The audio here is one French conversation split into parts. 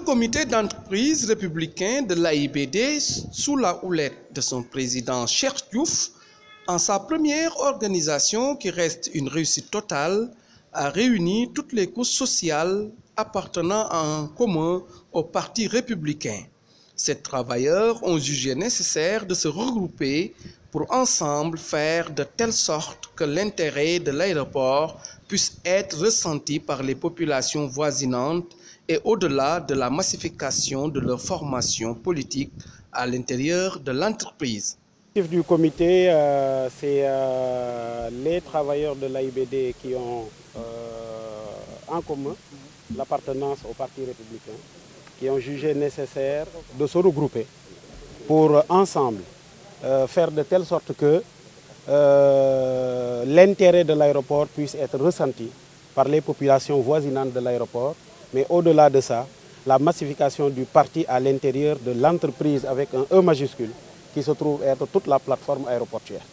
comité d'entreprise républicain de l'AIBD, sous la houlette de son président Cheikh Diouf, en sa première organisation qui reste une réussite totale, a réuni toutes les couches sociales appartenant en commun au Parti républicain. Ces travailleurs ont jugé nécessaire de se regrouper pour ensemble faire de telle sorte que l'intérêt de l'aéroport puisse être ressenti par les populations voisinantes et au-delà de la massification de leur formation politique à l'intérieur de l'entreprise. L'objectif du comité, c'est les travailleurs de l'AIBD qui ont en commun l'appartenance au Parti républicain, qui ont jugé nécessaire de se regrouper pour ensemble faire de telle sorte que l'intérêt de l'aéroport puisse être ressenti par les populations voisinantes de l'aéroport, mais au-delà de ça, la massification du parti à l'intérieur de l'entreprise avec un E majuscule qui se trouve être toute la plateforme aéroportuaire.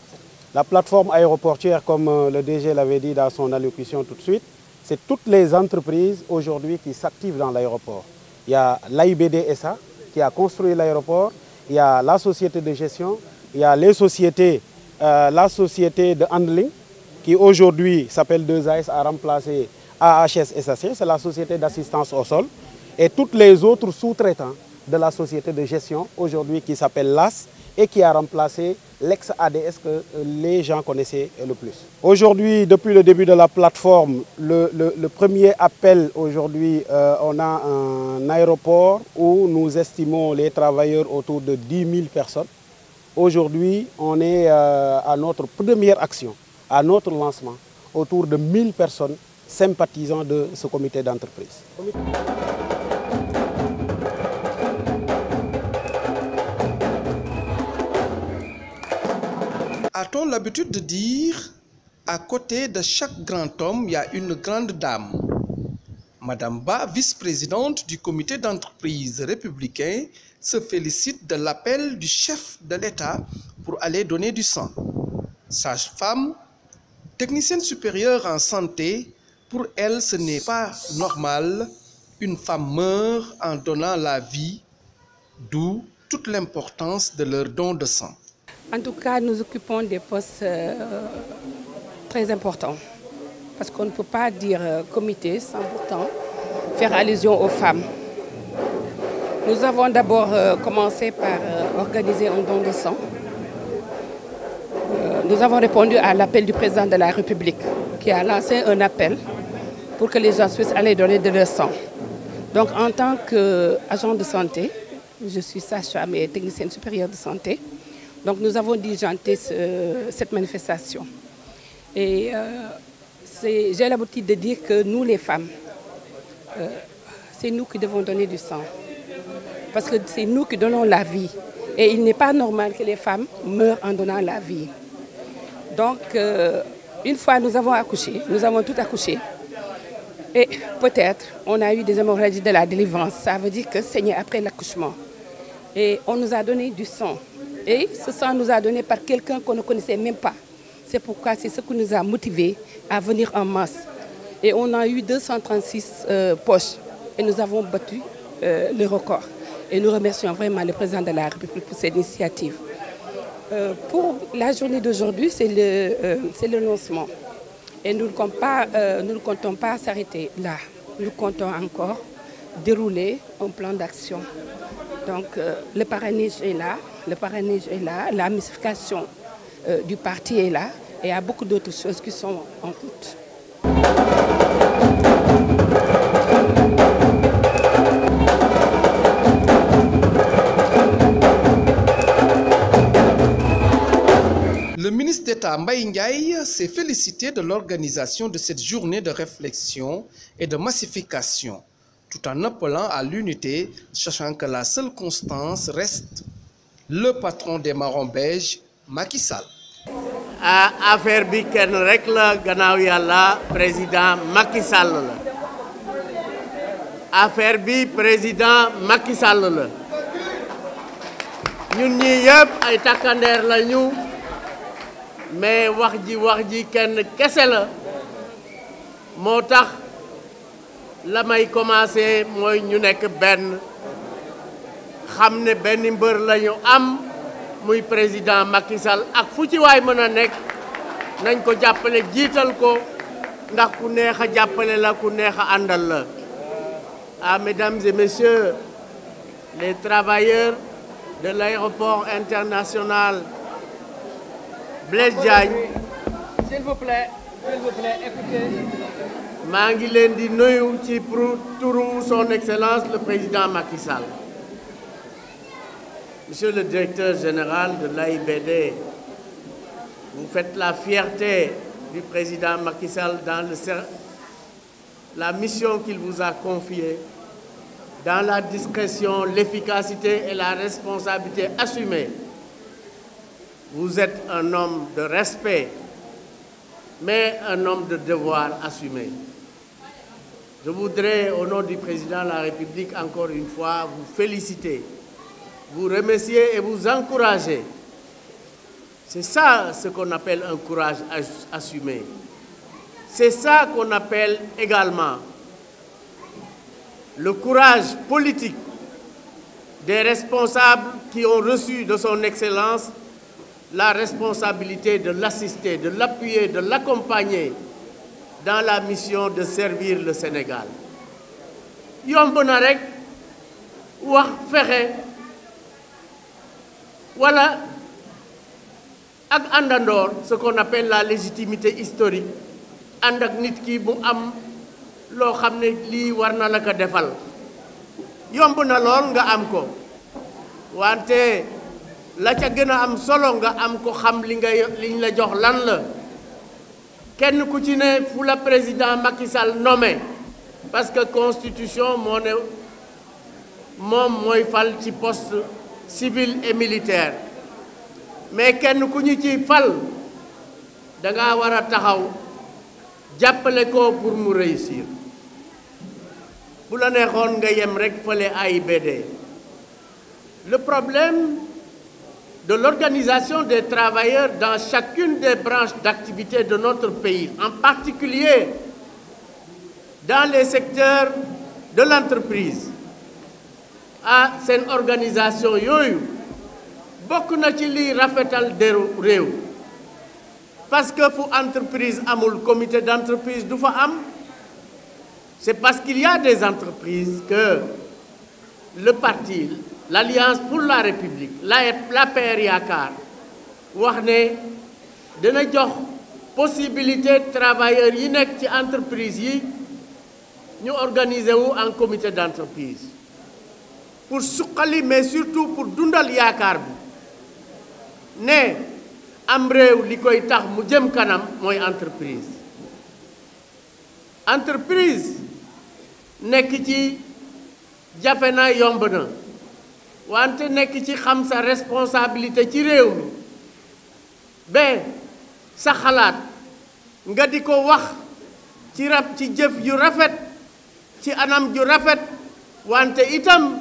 La plateforme aéroportuaire, comme le DG l'avait dit dans son allocution tout de suite, c'est toutes les entreprises aujourd'hui qui s'activent dans l'aéroport. Il y a l'AIBD SA qui a construit l'aéroport, il y a la société de gestion, il y a les sociétés, la société de handling qui aujourd'hui s'appelle 2AS, a remplacé AHS SAC, c'est la société d'assistance au sol, et toutes les autres sous-traitants de la société de gestion aujourd'hui qui s'appelle LAS et qui a remplacé l'ex-ADS que les gens connaissaient le plus. Aujourd'hui, depuis le début de la plateforme, le premier appel aujourd'hui, on a un aéroport où nous estimons les travailleurs autour de 10 000 personnes. Aujourd'hui, on est à notre première action, à notre lancement, autour de 1000 personnes sympathisant de ce comité d'entreprise. A-t-on l'habitude de dire, à côté de chaque grand homme, il y a une grande dame. Madame Ba, vice-présidente du comité d'entreprise républicain, se félicite de l'appel du chef de l'État pour aller donner du sang. Sage-femme, technicienne supérieure en santé, pour elle, ce n'est pas normal. Une femme meurt en donnant la vie, d'où toute l'importance de leur don de sang. En tout cas, nous occupons des postes très importants. Parce qu'on ne peut pas dire comité sans pourtant faire allusion aux femmes. Nous avons d'abord commencé par organiser un don de sang. Nous avons répondu à l'appel du président de la République qui a lancé un appel pour que les gens puissent aller donner de leur sang. Donc en tant qu'agent de santé, je suis sage-femme et technicienne supérieure de santé. Donc nous avons diligenté cette manifestation. Et j'ai l'habitude de dire que nous les femmes, c'est nous qui devons donner du sang. Parce que c'est nous qui donnons la vie. Et il n'est pas normal que les femmes meurent en donnant la vie. Donc une fois nous avons accouché, nous avons tout accouché. Et peut-être on a eu des hémorragies de la délivrance. Ça veut dire que saigner après l'accouchement. Et on nous a donné du sang. Et ce sang nous a donné par quelqu'un qu'on ne connaissait même pas. C'est pourquoi c'est ce qui nous a motivés à venir en masse. Et on a eu 236 poches. Et nous avons battu le record. Et nous remercions vraiment le président de la République pour cette initiative. Pour la journée d'aujourd'hui, c'est le lancement. Et nous ne comptons pas s'arrêter là. Nous comptons encore dérouler un plan d'action. Donc le parrainage est là, la massification du parti est là, et il y a beaucoup d'autres choses qui sont en route. Le ministre d'État Mbaye Ndiaye s'est félicité de l'organisation de cette journée de réflexion et de massification, tout en appelant à l'unité, sachant que la seule constance reste le patron des marrons beiges, Macky Sall. Affaire bi kenn rek la gannaaw yàlla président Macky Sall la. Affaire bi président Macky Sall la. Ñun ñi yëpp ay takkandeer la ñu, mais wax ji kenn kese la. Moo tax la may commencé mooy ñu nekk benn xam ne benn mbër lañu am muy président Macky Sall ak fu ci waay mën a nekk nañ ko jàppale jiital ko ndax ku neex a jàppale la ku neex a àndal la. Ah, mesdames et messieurs les travailleurs de l'aéroport international Blaise Diagne, s'il vous plaît, écoutez. maa ngi leen di nuyu ci turu son excellence le président Macky Sall. Monsieur le directeur général de l'AIBD, vous faites la fierté du président Macky Sall dans la mission qu'il vous a confiée, dans la discrétion, l'efficacité et la responsabilité assumée. Vous êtes un homme de respect, mais un homme de devoir assumé. Je voudrais, au nom du président de la République, encore une fois, vous féliciter, vous remercier et vous encourager. C'est ça ce qu'on appelle un courage assumé. C'est ça qu'on appelle également le courage politique des responsables qui ont reçu de son Excellence la responsabilité de l'assister, de l'appuyer, de l'accompagner dans la mission de servir le Sénégal. Yomb na rek wax fexe wala ak àndandoor, ce qu'on appelle la légitimité historique, ànd ak nit ki bu am loo xam ne lii war na la ko defal. Yomb na lool nga am ko wante la ca gën a am solo nga am ko xam liñ la jox lan la. Kenn ku ci ne fu la président Macky Sall nommé parce que constitution moo ne moom mooy fal ci poste civil et militaire, mais kenn ku ñu ci fal da nga war a taxaw jàppale ko pour mu réussir. Bu la neexoon nga yem rek fële AIBD. Le problème de l'organisation des travailleurs dans chacune des branches d'activité de notre pays, en particulier dans les secteurs de l'entreprise, ah seen organisation yooyu bokk na ci liy rafetal deru réew, parce que fu entreprise amul comité d'entreprise du fa am. C'est parce qu'il y a des entreprises que le parti, l'Alliance pour la République, l'APR Yaakaar wax ne dina jox possibilité travailleurs yi nekk ci entreprise yi ñu organiser wu en comité d'entreprise pour suqali, mais surtout pour dundal yaakaar bi ne am réew li koy tax mu jëm kanam mooy entreprise. Entreprise nekk ci jafe na yomb na wante nekk ci xam sa responsabilité ci réew mi ba sa xalaat nga di ko wax ci jëf yu rafet, ci anam ju rafet, wante itam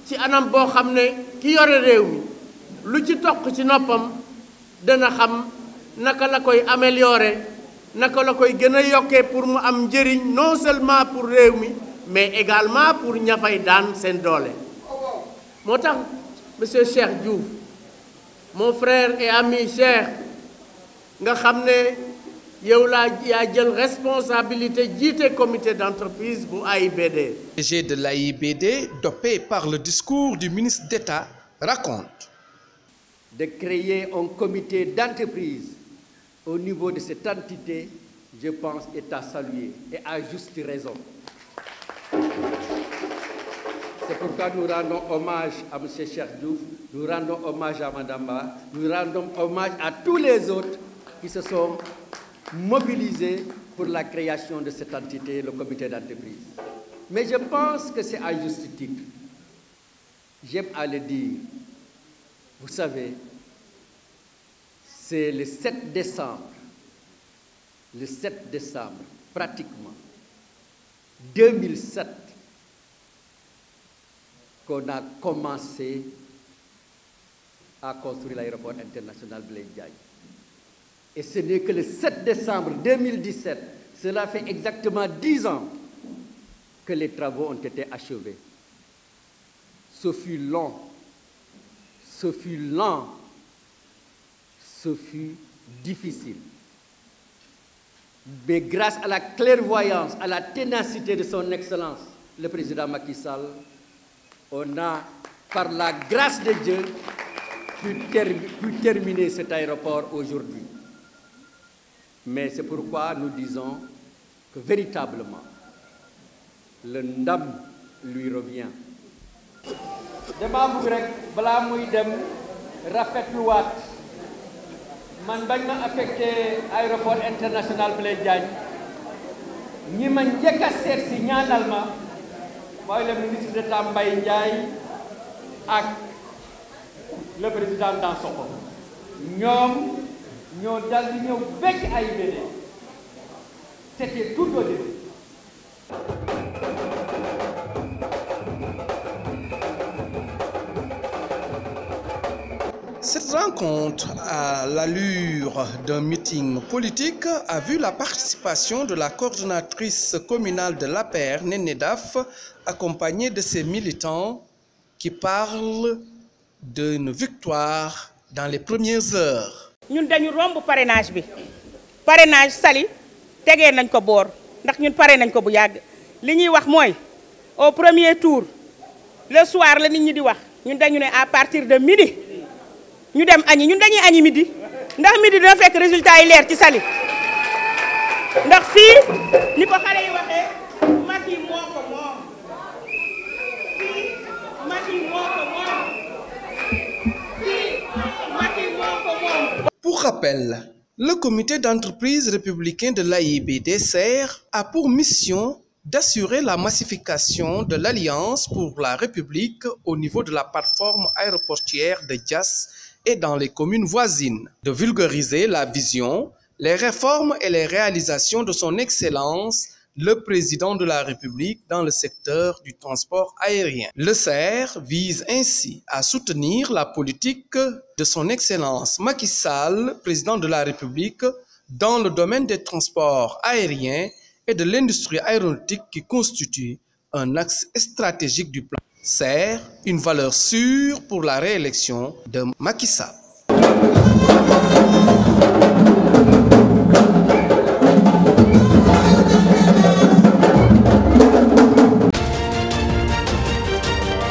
ci anam boo xam ne ki yore réew mi lu ci toq ci noppam dana xam naka la koy améliorer, naka la koy gën a yokkee pour mu am njëriñ non seulement pour réew mi mais également pour ña fay daan seen doole. Moo tax monsieur Cheikh Diouf, mon frère et ami Cheikh, nga xam ne yow yaa jël responsabilité jiite comité d'entreprise bu AIBD. Le DG de l'AIBD, dopé par le discours du ministre d'État, raconte de créer un comité d'entreprise au niveau de cette entité, je pense, est à saluer et à juste raison. C'est pourquoi nous rendons hommage à M. Cheikh Diouf, nous rendons hommage à Mme Ba, nous rendons hommage à tous les autres qui se sont mobilisés pour la création de cette entité, le comité d'entreprise. Mais je pense que c'est à juste titre. J'aime à le dire. Vous savez, c'est le 7 décembre, pratiquement, 2007, qu'on a commencé à construire l'aéroport international Blaise Diagne. Et ce n'est que le 7 décembre 2017, cela fait exactement 10 ans que les travaux ont été achevés. Ce fut long, ce fut lent, ce fut difficile. Mais grâce à la clairvoyance, à la ténacité de son Excellence, le président Macky Sall, on a, par la grâce de Dieu, pu terminer cet aéroport aujourd'hui. Mais c'est pourquoi nous disons que véritablement, le ndam lui revient. dama bëgg rek balaa muy dem rafetluwaat man bañ ma affecté aéroport international Blaise Diagne ñi ma njëkk a seet si ñaanal ma mooy le ministre d'État Mbaye Ndiaye ak le président Dansokho ñoom ñoo dal di ñëw bekk AIBD c'était tout au début. Cette rencontre à l'allure d'un meeting politique a vu la participation de la coordonnatrice communale de l'APR, Néné Daf, accompagnée de ses militants qui parlent d'une victoire dans les premières heures. Ñun dañu romb parrainage bi parrainage Saly tegee nañ ko boor ndax ñun paré nañ ko bu yàgg li ñuy wax mooy au premier tour le soir la nit ñi di wax ñun dañu ne à partir de midi ñu dem añi ñun dañuy añi midi ndax midi dina fekk résultat yi leer ci Saly ndax fii ni ko xale yi waxee Macky moo ko moom fii Macky moo ko moom fii Macky moo ko moom. Pour rappel, le comité d'entreprise républicain de l'AIBD a pour mission d'assurer la massification de l'Alliance pour la République au niveau de la plateforme aéroportuaire de Diass et dans les communes voisines, de vulgariser la vision, les réformes et les réalisations de son Excellence, le Président de la République dans le secteur du transport aérien. Le CER vise ainsi à soutenir la politique de son Excellence Macky Sall, Président de la République, dans le domaine des transports aériens et de l'industrie aéronautique qui constitue un axe stratégique du plan. CER, une valeur sûre pour la réélection de Macky Sall.